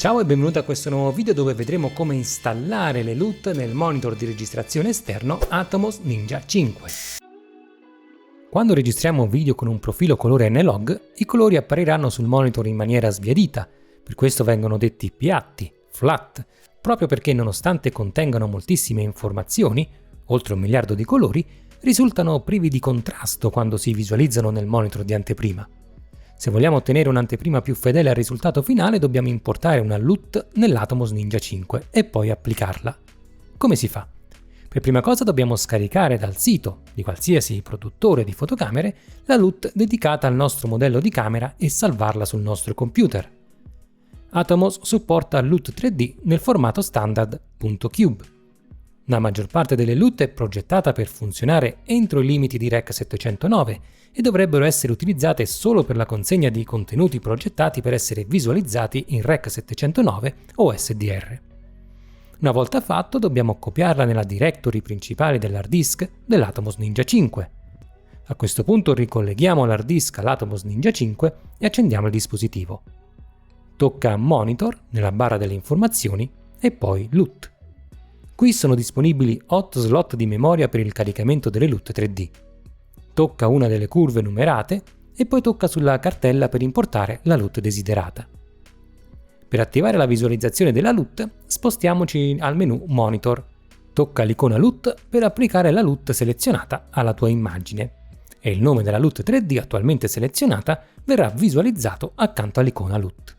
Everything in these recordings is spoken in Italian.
Ciao e benvenuto a questo nuovo video dove vedremo come installare le LUT nel monitor di registrazione esterno Atomos Ninja 5. Quando registriamo un video con un profilo colore N-Log, i colori appariranno sul monitor in maniera sbiadita, per questo vengono detti piatti, flat, proprio perché nonostante contengano moltissime informazioni, oltre 1 miliardo di colori, risultano privi di contrasto quando si visualizzano nel monitor di anteprima. Se vogliamo ottenere un'anteprima più fedele al risultato finale, dobbiamo importare una LUT nell'Atomos Ninja 5 e poi applicarla. Come si fa? Per prima cosa dobbiamo scaricare dal sito di qualsiasi produttore di fotocamere la LUT dedicata al nostro modello di camera e salvarla sul nostro computer. Atomos supporta LUT 3D nel formato standard .cube. La maggior parte delle LUT è progettata per funzionare entro i limiti di Rec 709 e dovrebbero essere utilizzate solo per la consegna di contenuti progettati per essere visualizzati in Rec 709 o SDR. Una volta fatto, dobbiamo copiarla nella directory principale dell'hard disk dell'Atomos Ninja 5. A questo punto ricolleghiamo l'hard disk all'Atomos Ninja 5 e accendiamo il dispositivo. Tocca Monitor nella barra delle informazioni e poi LUT. Qui sono disponibili 8 slot di memoria per il caricamento delle LUT 3D. Tocca una delle curve numerate e poi tocca sulla cartella per importare la LUT desiderata. Per attivare la visualizzazione della LUT, spostiamoci al menu Monitor. Tocca l'icona LUT per applicare la LUT selezionata alla tua immagine e il nome della LUT 3D attualmente selezionata verrà visualizzato accanto all'icona LUT.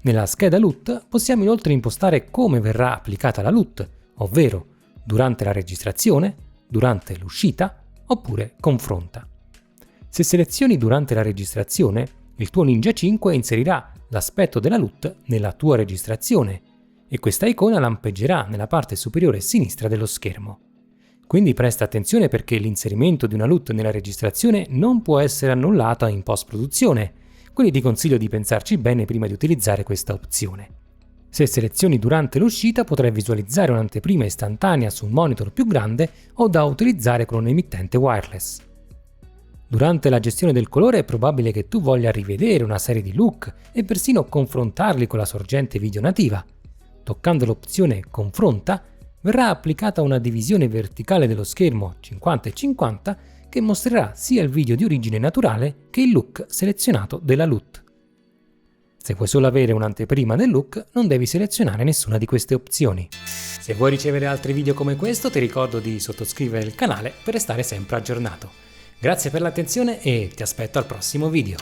Nella scheda LUT possiamo inoltre impostare come verrà applicata la LUT, ovvero durante la registrazione, durante l'uscita oppure confronta. Se selezioni durante la registrazione, il tuo Ninja 5 inserirà l'aspetto della LUT nella tua registrazione e questa icona lampeggerà nella parte superiore sinistra dello schermo. Quindi presta attenzione perché l'inserimento di una LUT nella registrazione non può essere annullata in post-produzione, quindi ti consiglio di pensarci bene prima di utilizzare questa opzione. Se selezioni durante l'uscita potrai visualizzare un'anteprima istantanea su un monitor più grande o da utilizzare con un emittente wireless. Durante la gestione del colore è probabile che tu voglia rivedere una serie di look e persino confrontarli con la sorgente video nativa. Toccando l'opzione Confronta verrà applicata una divisione verticale dello schermo 50/50 che mostrerà sia il video di origine naturale che il look selezionato della LUT. Se vuoi solo avere un'anteprima del look, non devi selezionare nessuna di queste opzioni. Se vuoi ricevere altri video come questo, ti ricordo di sottoscrivere il canale per restare sempre aggiornato. Grazie per l'attenzione e ti aspetto al prossimo video.